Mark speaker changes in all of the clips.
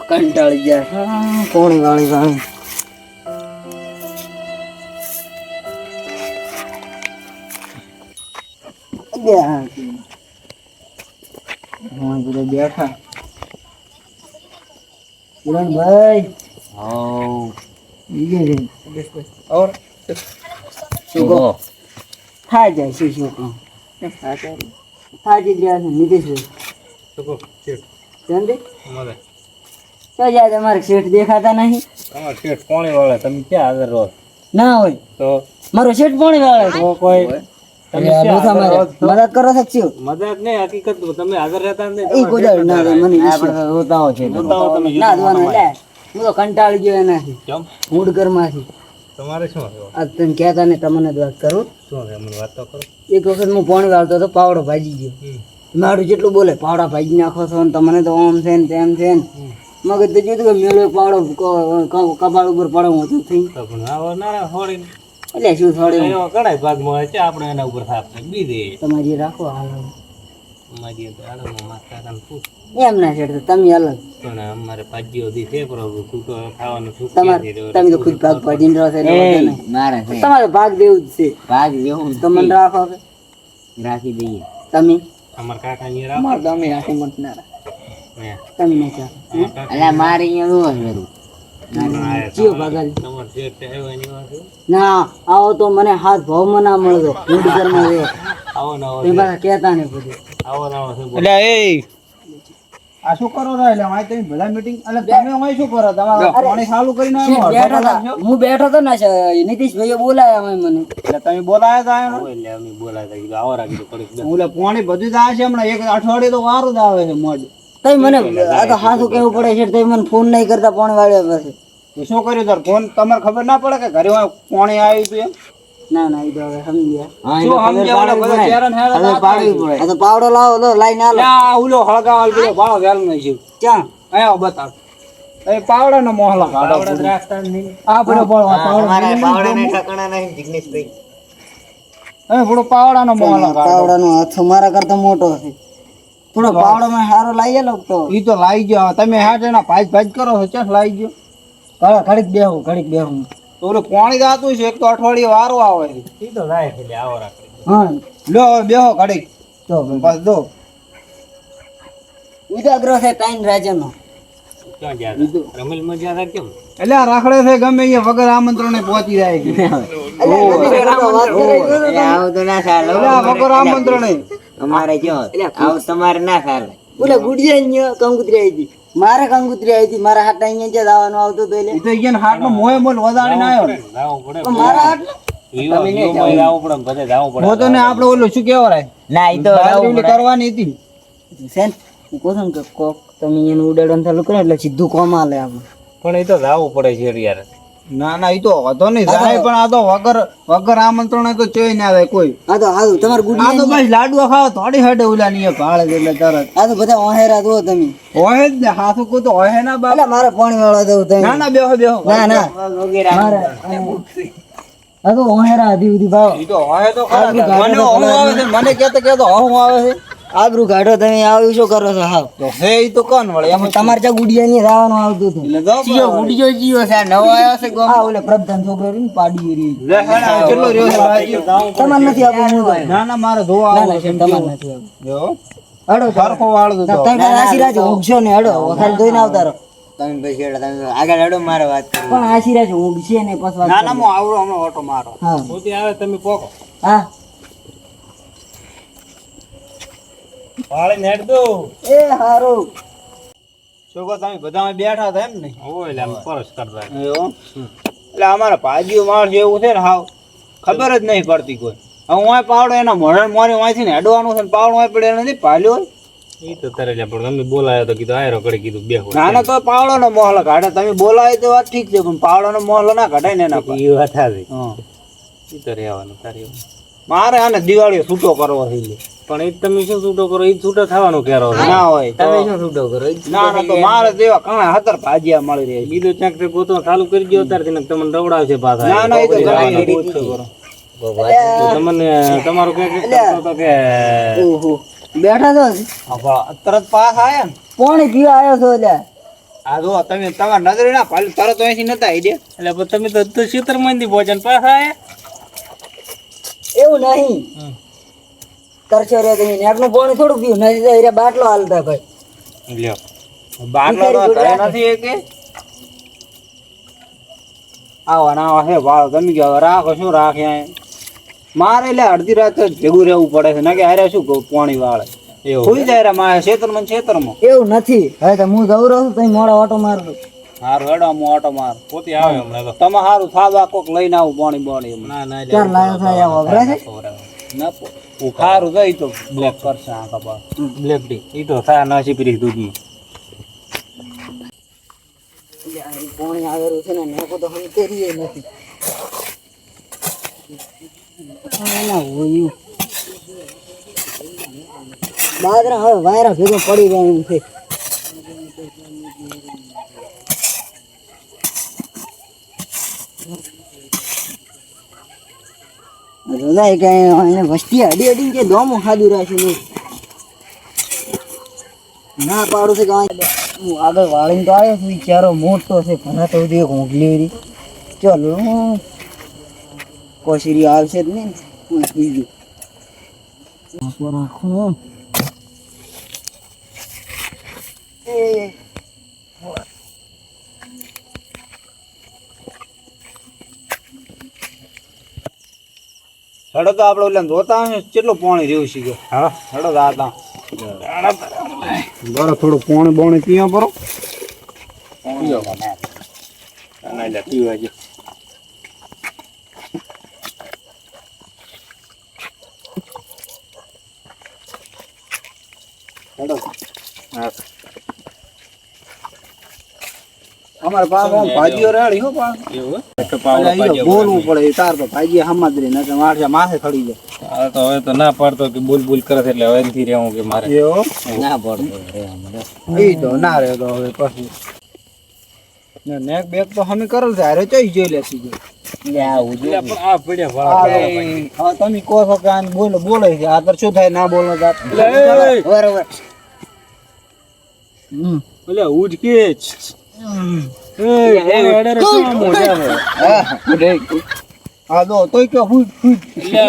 Speaker 1: કંટાળી ગયા કોણી વાળી વાળી બેઠા ભાઈ और शुको था जाए से शुको था जी गया है निदेश
Speaker 2: शुको सेठ
Speaker 1: जानते
Speaker 2: हमारे
Speaker 1: तो यार हमारे सेठ देखा था नहीं
Speaker 2: हमारे सेठ कोने वाला तुम क्या हाजिर रहो
Speaker 1: ना होय
Speaker 2: तो
Speaker 1: मारो सेठ कोने वाला
Speaker 2: तो कोई
Speaker 1: मदद करो सकती हो
Speaker 2: મજાક નહીં હકીકત તમે હાજર રહેતા ને
Speaker 1: એ કોઈ ના મને
Speaker 2: આપણે હોતાઓ છે હોતાઓ તમે
Speaker 1: ના દવાનો લે હું તો કંટાળી ગયો એનાથી
Speaker 2: કેમ
Speaker 1: મૂડ ઘરમાંથી
Speaker 2: તમારે શું છે
Speaker 1: આ તને કહેતા ને તમને જ વાત કરું
Speaker 2: શું છે મને વાત તો કરો
Speaker 1: એક વખત હું પાણી વાળતો તો પાવડો ભાજી ગયો મારું જેટલું બોલે પાવડા ભાજી નાખો છો ને તમને તો ઓમ છે ને તેમ છે ને મગજ તો જોયું કે મેળો પાવડો કપાળ ઉપર પડો હું તો થઈ
Speaker 2: તો પણ આવો ના હોડી
Speaker 1: એટલે શું થોડી
Speaker 2: એવો કડાઈ ભાગ મળે છે આપણે એના ઉપર થાપ બીજે
Speaker 1: તમારી રાખો હાલ
Speaker 2: અમારી તો આડમાં માથા કાન પૂછ
Speaker 1: એમ ના છેડ તમે અલગ
Speaker 2: પણ અમારે ભાજીઓ દી છે બરોબર છૂટો ખાવાનું છૂટ
Speaker 1: તમે તો ખુદ ભાગ ભાજીને રહો છો મારે તમારે ભાગ દેવું જ છે ભાગ દેવું તમને રાખો કે રાખી દઈએ તમે
Speaker 2: અમાર કાકા ની રાખો
Speaker 1: તમે રાખી મત ના
Speaker 2: હે
Speaker 1: તમે ના ચાલો અલા મારે અહીંયા રોજ મેરું જીઓ ભાગલ
Speaker 2: તમાર શેઠ આવ્યો એની વાત
Speaker 1: ના આવો તો મને હાથ ભાવમાં ના મળતો મૂડ ઘરમાં રહે
Speaker 2: આવો ના
Speaker 1: તે બધા કહેતા ને બધું
Speaker 2: આવો ના આવો
Speaker 3: એટલે એ આ શું કરો રે એટલે માય તમે ભલા મીટિંગ એટલે તમે અમે શું કરો તમારે પાણી ચાલુ કરીને
Speaker 1: હું બેઠો તો ને નીતિશ ભાઈએ બોલાયા અમે મને
Speaker 3: એટલે તમે બોલાયા હતા
Speaker 2: એટલે અમે બોલાતા કીધું આવો રાખી થોડીક
Speaker 3: એટલે પાણી બધું જ આવે છે હમણાં એક અઠવાડિયે તો વારું જ આવે છે મોડ
Speaker 1: તઈ મને આ તો હાથું કેવું પડે છે તઈ મને ફોન નહીં કરતા પાણી વાળ્યા પાસે
Speaker 3: તો શું કર્યું તાર ફોન તમારે ખબર ના પડે કે ઘરે પાણી આવ્યું હતું એમ
Speaker 1: ના ના એ તો હવે સમજ્યા
Speaker 3: શું સમજાવવાના બધા ચહેરા ને હેરા પાડવી પડે
Speaker 1: આ તો પાવડો લાવો તો લાઈન આલો
Speaker 3: આ ઉલો હળગાવાલ પેલો બાળો વેલ નહીં છે
Speaker 1: ક્યાં
Speaker 3: અહીંયા બતાવ એ પાવડાનો મોહલા કાઢો
Speaker 2: આવડત રાખતા નહીં
Speaker 3: આ બધો
Speaker 2: પાવડાને ઠકાણા નહીં જિગ્નેશભાઈ
Speaker 3: એ બધો પાવડાનો મોહલા કાઢો
Speaker 1: પાવડાનો હાથ મારા કરતા મોટો છે થોડો પાવડો માં હારો લાવી લો તો
Speaker 3: ઈ તો લાવી ગયો તમે હાટ એના ભાજ કરો છો ચાલ લાવી ગયો
Speaker 1: ઘડીક બેહું
Speaker 3: તો ઓલું પાણી જાતું છે એક તો અઠવાડિયે વારો આવે છે
Speaker 2: ઈ તો લાય એટલે આવો રાખે
Speaker 1: હા
Speaker 3: લો બેહો ઘડીક
Speaker 1: તો
Speaker 3: બસ દો
Speaker 1: ઉજાગરો છે તાઈન રાજનો
Speaker 2: ક્યાં ગયા રમેલ મજા હતા કેમ
Speaker 3: એટલે આ રાખડે છે ગમે એ વગર આમંત્રણે પહોંચી જાય છે વગર આમંત્રણે
Speaker 1: અમારે જો આવ તમારે ના ચાલે ઓલા ગુડિયા અહીંયા કંકુતરી આવી હતી મારે કંકુતરી આવી હતી મારા હાથ અહીંયા જ આવવાનું આવતું તો એટલે
Speaker 3: ઈ તો ઈયન હાટમાં મોય મોલ વધારીને આવ્યો
Speaker 2: જાવું પડે
Speaker 1: મારા હાથ
Speaker 2: તમે નહીં જાવું પડે બધે જાવું પડે
Speaker 3: મોતો ને આપણે ઓલું શું કહેવાય
Speaker 1: ના ઈ તો
Speaker 3: બાજરી કરવાની હતી
Speaker 1: સેન હું કહું છું કે કોક તમે એને ઉડાડવાનું ચાલુ કરો એટલે સીધું કોમ આલે આપણે
Speaker 2: પણ એ તો જાવું પડે છે યાર
Speaker 3: ના ના ઈ તો હતો નહીં જાય પણ આ તો વગર આમંત્રણે તો ચોઈ ના આવે કોઈ
Speaker 1: આ તો હારું તમારે
Speaker 3: આ
Speaker 1: ગુડિયા
Speaker 3: તો બસ લાડવા ખાવ થોડી હડે ઓલા ની ભાળે એટલે તરત
Speaker 1: આ તો બધા ઓહેરા દો તમે
Speaker 3: હોય જ ને હાથું કોઈ તો હોય ના બાપ
Speaker 1: એટલે મારે પાણી વાળવા દઉં તમે
Speaker 3: ના ના બેહો બેહો
Speaker 1: ના ના મારે આ તો ઓહેરા હતી બધી ભાવ
Speaker 3: ઈ તો હોય તો ખરા મને હું આવે છે મને કેતો હું આવે છે
Speaker 1: આબરૂ કાઢો તમે આવ્યું શું કરો છો હાવ
Speaker 3: તો હે ઈ તો કોણ વળે એમ
Speaker 1: તમારે ત્યાં ગુડિયા ની રાવાનું આવતું હતું
Speaker 3: એટલે જો
Speaker 1: જીઓ ગુડિયો જીઓ છે નવો આવ્યો છે ગો આ ઓલે પ્રબધન છોકરો રી પાડી રી
Speaker 3: લે હેડા કેટલો રહ્યો છે બાજી
Speaker 1: તમારે નથી આપવું હું તો
Speaker 3: ના ના મારે ધોવા
Speaker 1: ના
Speaker 3: આવો
Speaker 1: ના
Speaker 3: છે
Speaker 1: તમારે નથી આપવું
Speaker 3: જો
Speaker 1: હડો
Speaker 3: સરખો વાળ દો
Speaker 1: તમે આશીર્વાદ ઊંઘશો ને હડો ખાલી ધોઈને આવતા રહો
Speaker 4: તમે પછી તમે આગળ હડો મારે વાત કરી
Speaker 1: પણ આશીર્વાદ ઊંઘશે ને પછી વાત
Speaker 3: ના ના હું આવડો હમણાં ઓટો મારો
Speaker 1: હા
Speaker 2: પોતે આવે તમે પોકો
Speaker 1: હા
Speaker 2: પાળે નેડ દો
Speaker 1: એ હારું
Speaker 3: છોકરો તમે બધા બેઠા હતા એમ ને
Speaker 2: ઓય એટલે આમ પરસ કરતા
Speaker 3: એવો એટલે અમારા ભાજીઓ માણસ જેવું છે ને હાવ ખબર જ નહીં પડતી કોઈ હવે હું પાવડો એના મોઢા મોરે વાંચી ને હેડવાનું છે ને પાવડો વાંચ પડે એને નથી પાલ્યો હોય
Speaker 2: ઈ તો તરે લે પણ તમે બોલાયો તો કીધું આયરો કડી કીધું બેહો
Speaker 3: નાનો તો પાવડો નો મોહલો કાઢે તમે બોલાય તો વાત ઠીક છે પણ પાવડો નો મોહલો ના કાઢાય ને એના પર
Speaker 2: ઈ વાત આવી
Speaker 3: હા
Speaker 2: ઈ તો રહેવાનું તારી
Speaker 3: મારે આને દિવાળીએ છૂટો કરવો છે ઈ.
Speaker 2: પણ એ તમે શું છૂટો કરો ઈ છૂટો થવાનું કેરો
Speaker 3: ના હોય તો-
Speaker 1: તમે શું છૂટો કરો
Speaker 3: ના ના તો મારે દેવા ઘણા 17 ભાજીયા મળી રહે છે.
Speaker 2: બીજો ક્યાંક તે ગોતો ચાલુ કરી દો ત્યારથી ને તમને રવડાવશે પાછા
Speaker 3: ના ના એ તો ઘણા પૂછો કરો.
Speaker 2: તો તમને તમારું કે કે
Speaker 1: ઓહો બેઠા છો
Speaker 3: તરત પાસ આયા ને
Speaker 1: પાણી પીવા આવ્યો છો એટલે
Speaker 3: આ જો તમે તમારા નજરે ના પાડ્યું તરત અહીંથી નતા આવી દે
Speaker 2: એટલે પણ તમે તો ક્ષેત્રમાંથી ભોજન પાછા આયા
Speaker 1: એવું નહીં તરસે રે તમે નેકનું પાણી થોડું પીવું નથી તો એ બાટલો હાલતા ભાઈ
Speaker 2: લ્યો
Speaker 3: બાટલો તો ઘરે નથી એ કે આવા ના આવા હે વાળો તમે કે હવે રાખો શું રાખે મારે એટલે અડધી રાત જ ભેગું રહેવું પડે છે ના કે હારે શું કહું પાણી વાળે
Speaker 2: એવું
Speaker 3: ખુઈ જાય રે મારે ખેતરમાં
Speaker 1: એવું નથી હવે તો હું જઉં રહું તો મોડા ઓટો મારું
Speaker 3: હારું હેડો હું ઓટો માર
Speaker 2: પોતે આવે હમણાં તો
Speaker 3: તમે હારું થાબા કોક લઈને આવું પાણી બાણી
Speaker 2: ના ના
Speaker 1: ચાર લાયો થાય આ વગરે છે
Speaker 3: ના સારું જઈ તો બ્લેક કરશે આ કપા
Speaker 2: બ્લેક ટી એ તો થયા નાસી પીરી દૂધની
Speaker 1: પાણી આવેલું છે ને નેકો તો હંકેરીએ નથી ના હોય બાદરા હવે વાયરા ભેગો પડી જાય એમ છે રોજાય કે એને વસ્તી અડી અડીને કે દોમો ખાધું રાખ્યું નહીં ના પાડું છે કે હું આગળ વાળીને તો આવ્યો છું ચારો મોટો છે ઘણા તો એક ઊંઘલી રહી ચલો કોશરી આવશે જ નહીં હું થઈ ગયું રાખું
Speaker 3: હેડો તો આપણે એટલે ધોતા હશે કેટલું પાણી રહ્યું છે
Speaker 2: હા
Speaker 3: હેડો દાતા બરો થોડું પાણી બોણી પીવા પરો
Speaker 2: ના લે પીવા જો
Speaker 3: હેડો અમારે પાસે ભાજીઓ રેડી હો પણ
Speaker 2: એવું
Speaker 3: બોલવું પડે તાર તો ભાજી હમાદરી નકર માથે ખડી જાય
Speaker 2: હા તો હવે તો ના પાડતો કે બોલ બોલ કરે છે એટલે હવે નથી રહેવું કે મારે
Speaker 3: એવો
Speaker 4: ના પડતો
Speaker 3: એ તો ના રે તો હવે પછી નેક બેક તો હમે કરેલ છે અરે ચોઈ જોઈ લેસી જો
Speaker 2: આ પડ્યા વાળા
Speaker 3: હા તમે કહો છો કે આને બોલે છે આ તો શું થાય ના બોલો
Speaker 1: બરોબર
Speaker 2: ઓલે ઉજ કે
Speaker 3: હા દો તોય કે હું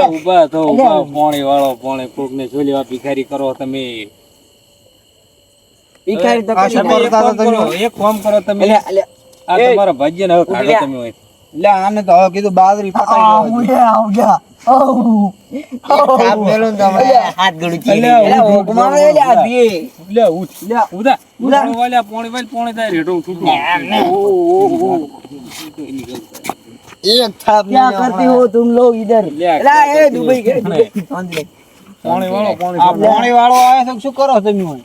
Speaker 2: ઉભા થો પાણી વાળો પાણી કોક ને જોલી આ ભિખારી કરો તમે
Speaker 1: ભિખારી તો
Speaker 3: આ શું
Speaker 1: કરી
Speaker 3: કરતા હતા તમે?
Speaker 2: એક કામ કરો તમે
Speaker 1: એટલે એટલે
Speaker 2: આ તમારા ભાગ્યને હવે કાઢો તમે હોય
Speaker 3: લે આને તો હવે કીધું બાજરી પટાઈ દેવા
Speaker 4: થાપ મેલો ને તમે હાથ ગળું ચીરી
Speaker 2: લે ઉઠ લે ઉધા ઉધા વાલ્યા પાણી વાલ પાણી થાય રેડો છૂટું
Speaker 1: एक थाप क्या करती हो तुम लोग इधर ला ए दुबई के
Speaker 2: પાણી વાળો પાણી
Speaker 3: આ પાણી વાળો આવે છે શું કરો તમે હોય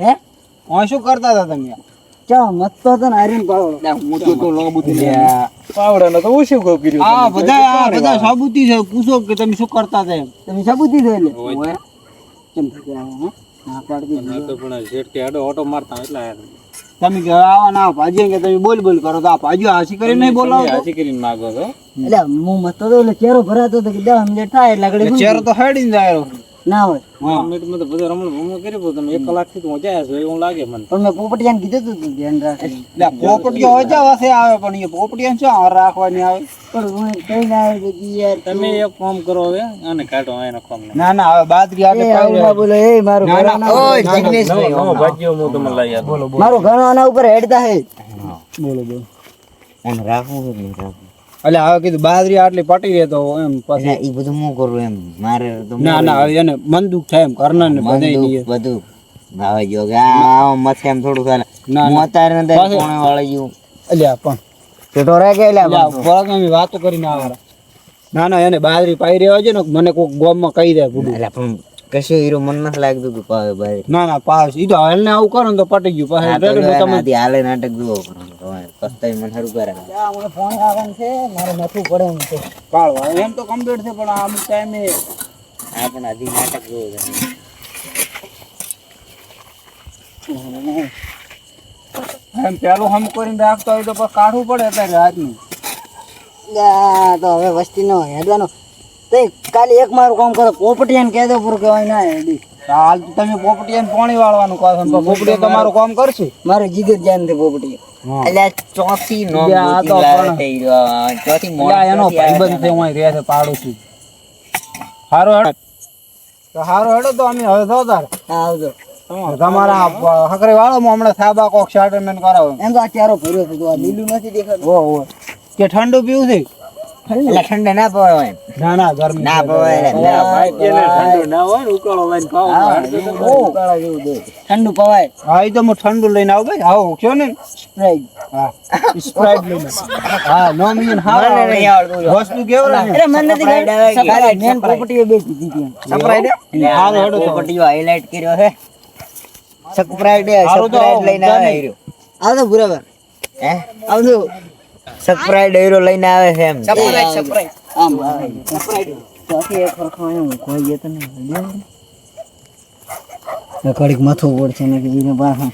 Speaker 1: હે
Speaker 3: હું શું કરતા હતા તમે
Speaker 1: ચા મત તો તને આરીન પાવડો
Speaker 3: હું તો લાંબુ
Speaker 2: પાવડા ને તો ઓછું કર્યું
Speaker 3: આ બધા સાબુતી છે પૂછો કે તમે શું કરતા હતા એમ
Speaker 1: તમે સબૂતી દે લે
Speaker 2: હોય.
Speaker 1: કેમ થયા હે ના પાડતી
Speaker 2: ના તો પણ શેઠ કે આડો ઓટો મારતા એટલા યાર
Speaker 3: તમે કે આવા ના ભાજી કે તમે બોલ બોલ કરો તો આ ભાજી હાસી કરીને નહીં બોલાવો તો?
Speaker 2: હાચી કરીને માગો છો
Speaker 1: એટલે હું મત તો એટલે ચેરો ભરાતો તો કે 10 મિનિટ થાય એટલે આગળ
Speaker 3: ચહેરો તો હેડીને જાય રહ્યો.
Speaker 1: ના હોય
Speaker 3: હા
Speaker 2: મિનિટમાં તો બધું રમણ ભમણ કરી પણ તમે 1 કલાકથી તો મજા છો એવું લાગે મને
Speaker 1: પણ મેં પોપટિયાને કીધું તું ધ્યાન રાખ
Speaker 3: એટલે પોપટીઓ હજા વાસે આવે પણ એ પોપટીઓ શું હાર રાખવાની આવે
Speaker 1: પણ હું કઈ ના આવે કે યાર
Speaker 2: તમે એક કામ કરો હવે આને કાઢો આને કામ ને
Speaker 3: ના ના હવે બાદરી આટલે
Speaker 1: એ આવું ના
Speaker 3: પાડી
Speaker 1: બોલો એ મારું
Speaker 3: ના,
Speaker 1: ઘર
Speaker 3: ના,
Speaker 4: ઓય જિગ્નેશભાઈ
Speaker 2: ભાગ્યો હું તમને લઈ આવું બોલો
Speaker 1: મારું ઘર આના ઉપર હેડતા હે
Speaker 3: બોલો બોલો
Speaker 4: અને રાખવું કે નહીં રાખવું
Speaker 3: એટલે હવે કીધું બાદરી આટલી પટી રહે તો એમ પછી
Speaker 4: એટલે ઈ બધું હું કરું એમ મારે તો
Speaker 3: ના ના હવે એને મન દુખ થાય એમ ઘરના ને બધાય નહીં
Speaker 4: બધું ભાવે જો કે આ મથે એમ થોડું ચાલે
Speaker 3: ના,
Speaker 4: હું
Speaker 3: ના.
Speaker 4: અત્યારે ને ત્યારે
Speaker 3: પાછું-
Speaker 4: કોણે વાળી ગયું
Speaker 3: અલ્યા પણ
Speaker 1: તે તો રે ગયેલા
Speaker 3: થોડાક અમે વાતો કરીને આવે ના ના એને બાદરી પાઈ રહેવા છે ને મને કોઈક ગામમાં કહી દે પૂરું
Speaker 4: એટલે પણ કશું હીરો મન નથી લાગતું કે પાવે ભાઈ
Speaker 3: ના ના પાસ ઈ તો હાલને આવું કરો ને તો પટી ગયું
Speaker 4: આ
Speaker 3: પાછું
Speaker 4: તો
Speaker 3: રેડી
Speaker 4: જો
Speaker 3: તમે
Speaker 4: એનાથી હાલે નાટક જુઓ તમારે પસ્તાઈ મને સારું કરે
Speaker 1: મને ફોન આવવાનું છે મારે નથું પડે એમ છે
Speaker 3: પાડવા એમ તો કમ્પ્લીટ છે પણ અમુક ટાઈમે
Speaker 4: આ પણ હજી નાટક જુઓ તમે
Speaker 3: એમ પેલું હમ કરીને રાખતો હોય તો પછી કાઢવું પડે અત્યારે રાતનું
Speaker 1: તો હવે વસ્તી નો હેડવાનો તે કાલે એક મારું કામ કરો પોપટિયાને કહી દો પૂરું કહેવાય ના હેડી
Speaker 3: હાલ તો તમે પોપટીએ પાણી વાળવાનું કહો છો તો પોપટીએ તમારું કામ કરશે
Speaker 1: મારે જીગર જાન તે પોપટી
Speaker 4: એટલે ચોથી નો
Speaker 3: બે આ તો પણ-
Speaker 4: થઈ ગયો ચોથી
Speaker 3: એટલે એનો ભાઈબંધ છે હું અહીં રહે છે પાડોશી હારો હેડો તો હારો હેડો તો અમે હવે તો તાર
Speaker 1: હા આવજો
Speaker 3: તમારા હકરે વાળો હમણાં સાબા કોક શાર્ટરમેન કરાવો
Speaker 1: એમ તો આ ચારો ભર્યો છે તો આ લીલું નથી દેખાતું
Speaker 3: ઓ કે ઠંડુ પીવું છે
Speaker 4: એટલે ઠંડે ના પવાય
Speaker 3: ના ના ગરમી
Speaker 4: ના
Speaker 3: છે.
Speaker 4: પવાય
Speaker 2: ના, ભાઈ પેલે ઠંડુ ના હોય ને ઉકાળો લઈને પાવ
Speaker 1: ઉકાળા જેવું દે ઠંડુ પવાય
Speaker 3: હા એ તો હું ઠંડુ લઈને આવું ભાઈ આવો કયો ને
Speaker 1: સ્પ્રાઇટ
Speaker 3: હા સ્પ્રાઇટ લઈને હા નો મીન હા
Speaker 4: મને નહીં આવડતું જો.
Speaker 3: વસ્તુ કેવું ને
Speaker 1: અરે મને નથી
Speaker 4: Sprite આવે કે?
Speaker 1: ખબર મેન પોપટીએ બે કીધી હતી
Speaker 3: સપ્રાઈટ હાલો હેડો તો
Speaker 4: પોપટીઓ highlight કર્યો છે સપ્રાઈટ
Speaker 3: હારું તો
Speaker 4: સપ્રાઈટ લઈને આવે
Speaker 3: જાને.
Speaker 4: હીરો.
Speaker 1: આવજો બરાબર
Speaker 4: હે
Speaker 1: આવજો
Speaker 4: સપ્રાઈટ હીરો લઈને આવે છે એમ
Speaker 1: આમ ત્યાંથી એક ફરખાવાનું કોઈ ગયો તો નહીં કડીક માથું પડશે ને કે એને પાછા